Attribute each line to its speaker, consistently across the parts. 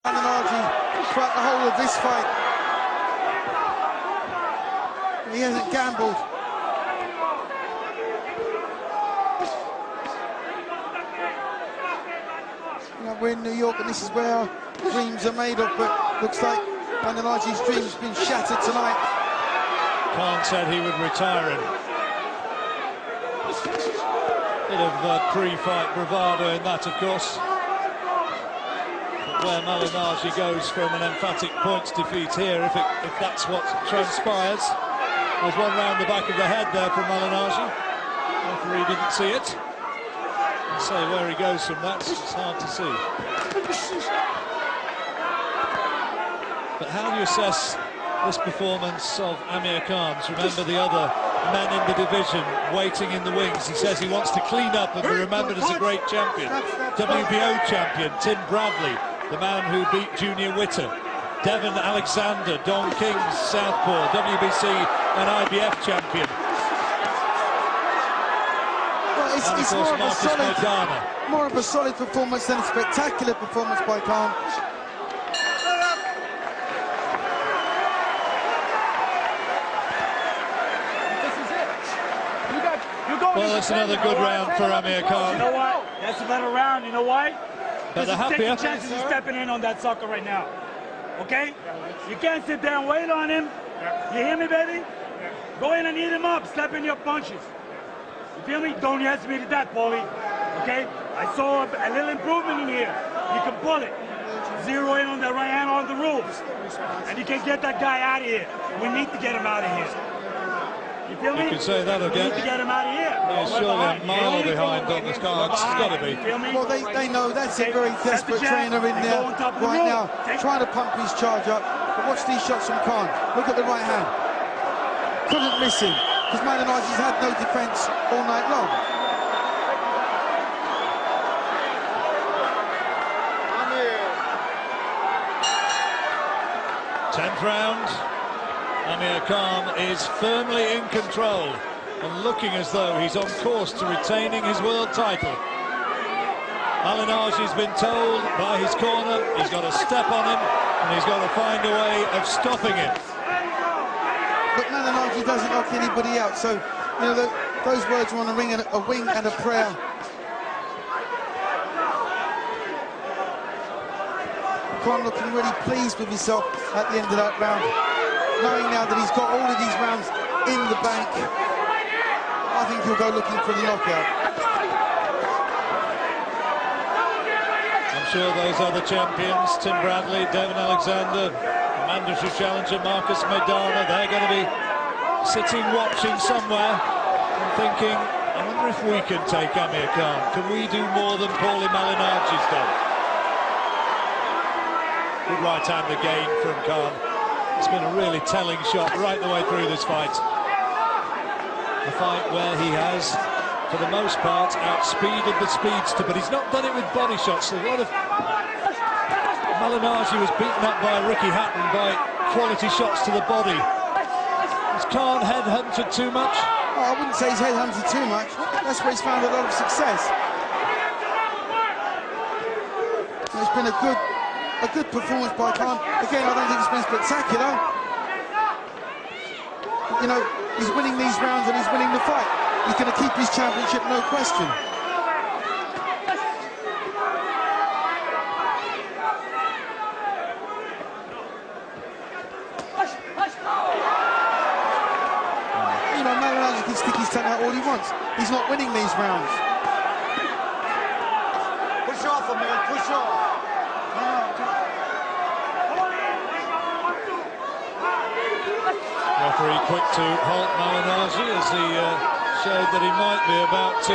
Speaker 1: Throughout the whole of this fight, he hasn't gambled. You know, we're in New York and this is where our dreams are made of, but looks like Manalaji's dream's been shattered tonight.
Speaker 2: Khan said he would retire him. Bit of pre-fight bravado in that, of course. Where Malinaji goes from an emphatic points defeat here, if that's what transpires. There's one round the back of the head there from Malinaji. Referee didn't see it. And say where he goes from that, it's hard to see. But how do you assess this performance of Amir Khan's? Remember the other men in the division waiting in the wings. He says he wants to clean up and be remembered as a great champion. WBO champion Tim Bradley, the man who beat Junior Witter. Devon Alexander, Don King's southpaw, WBC and IBF champion.
Speaker 1: Well, it's more of a solid performance than a spectacular performance by Khan.
Speaker 2: Well, it's another good round for Amir Khan.
Speaker 3: You know what? That's a better round. You know why?
Speaker 2: But they're happier.
Speaker 3: Taking chances of stepping in on that sucker right now. Okay? You can't sit there and wait on him. You hear me, baby? Go in and eat him up. Step in your punches. You feel me? Don't ask me to that, Paulie. Okay? I saw a little improvement in here. You can pull it. Zero in on that right hand on the rules. And you can get that guy out of here. We need to get him out of here. You feel me?
Speaker 2: You can say that again.
Speaker 3: We need to get him out of here.
Speaker 2: He's surely a mile behind on the cards. It's got to be.
Speaker 1: Well, they know that's a very desperate trainer in there right now, trying to pump his charge up. But watch these shots from Khan. Look at the right hand. Couldn't miss him, because Malinaji's had no defence all night long.
Speaker 2: Tenth round. Amir Khan is firmly in control and looking as though he's on course to retaining his world title. Malinaji's been told by his corner he's got to step on him and he's got to find a way of stopping him.
Speaker 1: But Malinaji doesn't knock anybody out, so you know those words are on a wing and a prayer. Khan looking really pleased with himself at the end of that round, knowing now that he's got all of these rounds in the bank. I think he'll go looking for the knockout.
Speaker 2: I'm sure those other champions, Tim Bradley, Devon Alexander, mandatory challenger Marcus Maidana, they're going to be sitting watching somewhere and thinking, I wonder if we can take Amir Khan. Can we do more than Paulie Malinaji's done? Good right-hand again from Khan. It's been a really telling shot right the way through this fight. A fight where he has, for the most part, outspeeded the speedster, but he's not done it with body shots. A lot of Malinaji was beaten up by Ricky Hatton by quality shots to the body. Has Khan headhunted too much?
Speaker 1: Oh, I wouldn't say he's headhunted too much. That's where he's found a lot of success. It's been a good performance by Khan. Again, I don't think it's been spectacular. You know, he's winning these rounds and he's winning the fight. He's going to keep his championship, no question. You know, Malinaji can stick his tongue out all he wants. He's not winning these rounds.
Speaker 4: Push off him, man. Push off.
Speaker 2: Referee quick to halt Malinaji as he showed that he might be about to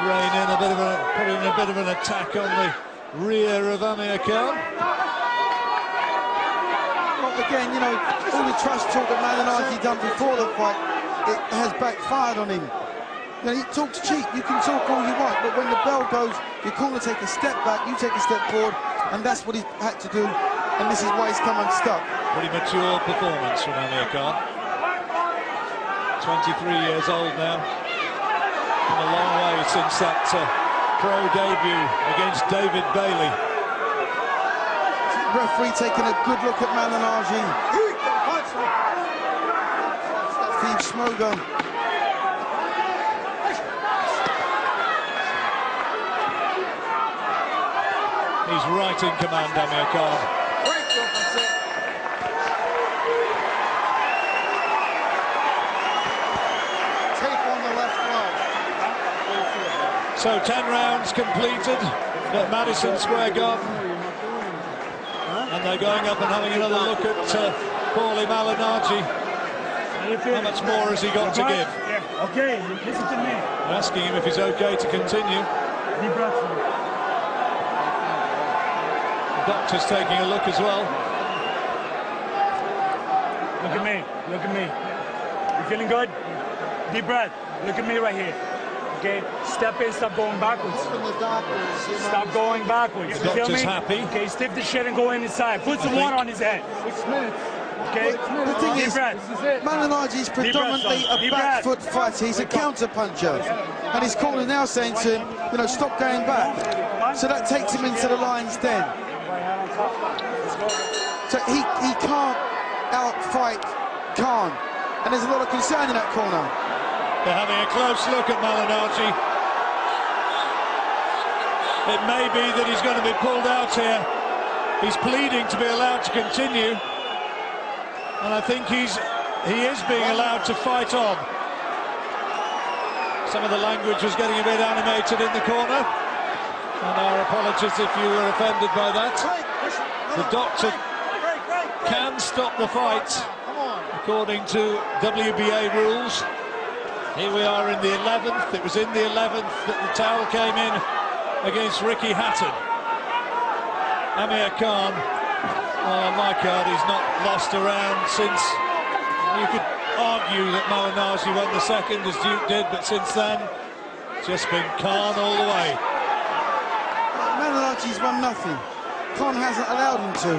Speaker 2: rein in put in a bit of an attack on the rear of Amir Khan.
Speaker 1: Well, again, you know, all the trust talk that Malinaji done before the fight, it has backfired on him. You know, he talks cheap, you can talk all you want, but when the bell goes, your corner take a step back, you take a step forward, and that's what he had to do, and this is why he's come unstuck.
Speaker 2: Pretty mature performance from Amir Khan. 23 years old now. Come a long way since that pro debut against David Bailey.
Speaker 1: Referee taking a good look at Malignaggi. Steve Smoger.
Speaker 2: He's right in command, Amir Khan.
Speaker 4: Take on the left glove.
Speaker 2: So 10 rounds completed at Madison Square Garden. And they're going up and having another look at Paulie Malignaggi. How much more has he got to give?
Speaker 3: Yeah. Okay, listen to me.
Speaker 2: They're asking him if he's okay to continue.
Speaker 3: Deep breath.
Speaker 2: The doctor's taking a look as well.
Speaker 3: Look at me. Look at me. You feeling good? Deep breath. Look at me right here. Okay? Step in, stop going backwards. Stop going backwards.
Speaker 2: The
Speaker 3: You feel
Speaker 2: doctor's
Speaker 3: me?
Speaker 2: happy.
Speaker 3: Okay, stiff the shit and go inside. Put some water on his head.
Speaker 4: 6 minutes.
Speaker 3: Okay?
Speaker 1: The thing
Speaker 3: Deep
Speaker 1: is,
Speaker 3: breath.
Speaker 1: Malignaggi is predominantly
Speaker 3: son.
Speaker 1: a
Speaker 3: Deep
Speaker 1: back
Speaker 3: breath.
Speaker 1: foot fighter. He's a counter puncher. And his corner now saying to him, you know, stop going back. So that takes him into the lion's den. So he can't outfight Khan. And there's a lot of concern in that corner.
Speaker 2: They're having a close look at Malignaggi. It may be that he's going to be pulled out here. He's pleading to be allowed to continue. And I think he is being allowed to fight on. Some of the language was getting a bit animated in the corner. And our apologies if you were offended by that. The doctor can stop the fight according to WBA rules. Here we are in the 11th. It was in the 11th that the towel came in against Ricky Hatton. Amir Khan, on my card, he's not lost a round since. You could argue that Malignaggi won the second as Duke did, but since then, just been Khan all the way.
Speaker 1: Malignaggi's won nothing. Khan hasn't allowed him to.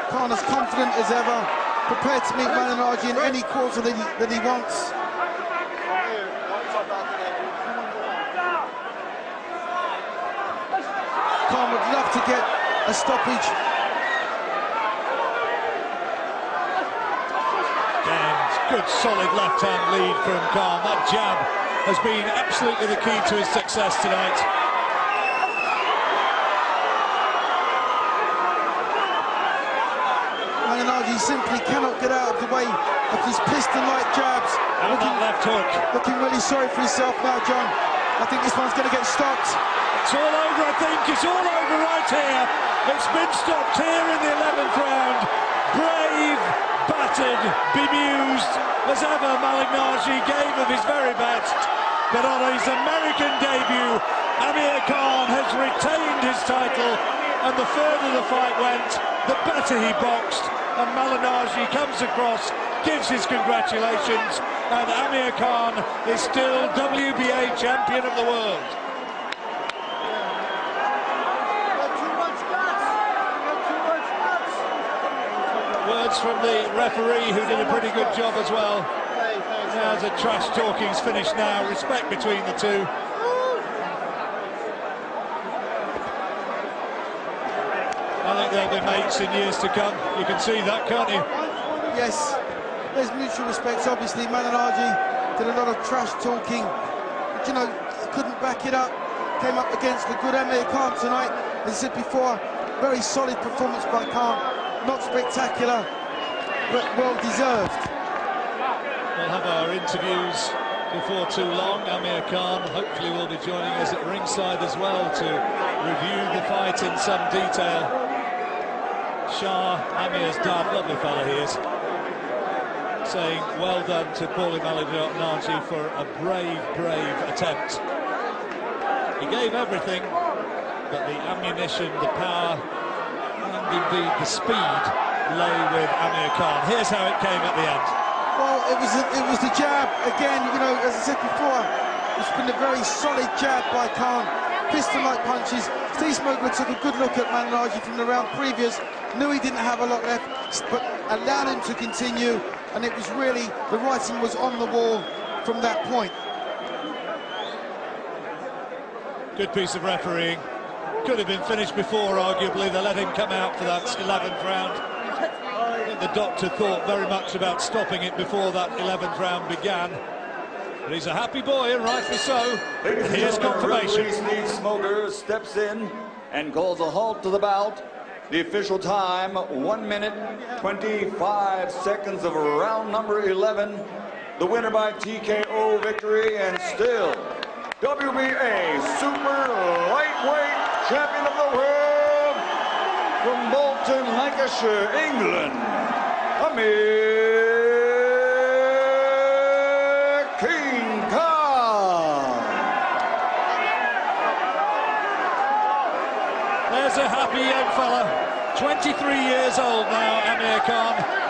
Speaker 1: Khan as confident as ever, prepared to meet Malignaggi in any quarter that he wants. Khan would love to get a stoppage.
Speaker 2: Good solid left-hand lead from Khan. That jab has been absolutely the key to his success tonight.
Speaker 1: Malignaggi simply cannot get out of the way of his piston-like jabs.
Speaker 2: And that left hook.
Speaker 1: Looking really sorry for himself now, John. I think this one's going to get stopped.
Speaker 2: It's all over, I think. It's all over right here. It's been stopped here in the 11th round. Brave, battered, bemused as ever, Malignaggi gave of his very best. But on his American debut, Amir Khan has retained his title. And the further the fight went, the better he boxed. And Malignaggi comes across, gives his congratulations. And Amir Khan is still WBA champion of the world. Words from the referee, who did a pretty good job as well. Now the trash talking's finished now. Respect between the two. I think they'll be mates in years to come. You can see that, can't you?
Speaker 1: Yes, there's mutual respect. Obviously, Malignaggi did a lot of trash talking, but you know, couldn't back it up. Came up against the good Amir Khan tonight. As I said before, very solid performance by Khan. Not spectacular, but well deserved.
Speaker 2: We'll have our interviews before too long. Amir Khan hopefully will be joining us at ringside as well to review the fight in some detail. Shah, Amir's dad, lovely fella he is, saying well done to Paulie Malignaggi for a brave attempt. He gave everything, but the ammunition, the power, and indeed the speed lay with Amir Khan. Here's how it came at the end.
Speaker 1: Well, it was the jab again. You know, as I said before, it's been a very solid jab by Khan. Piston-like punches. Steve Smoger took a good look at Malignaggi from the round previous. Knew he didn't have a lot left, but allowed him to continue. And it was really, the writing was on the wall from that point.
Speaker 2: Good piece of refereeing. Could have been finished before, arguably. They let him come out for that 11th round. I think the doctor thought very much about stopping it before that 11th round began. But he's a happy boy, and rightly so. And here's confirmation.
Speaker 5: Steve Smoker steps in and calls a halt to the bout. The official time, 1 minute, 25 seconds of round number 11. The winner by TKO victory, and still WBA Super Lightweight Champion of the World from Bolton, Lancashire, England, Amir King Khan.
Speaker 2: There's a happy young fella, 23 years old now, Amir Khan.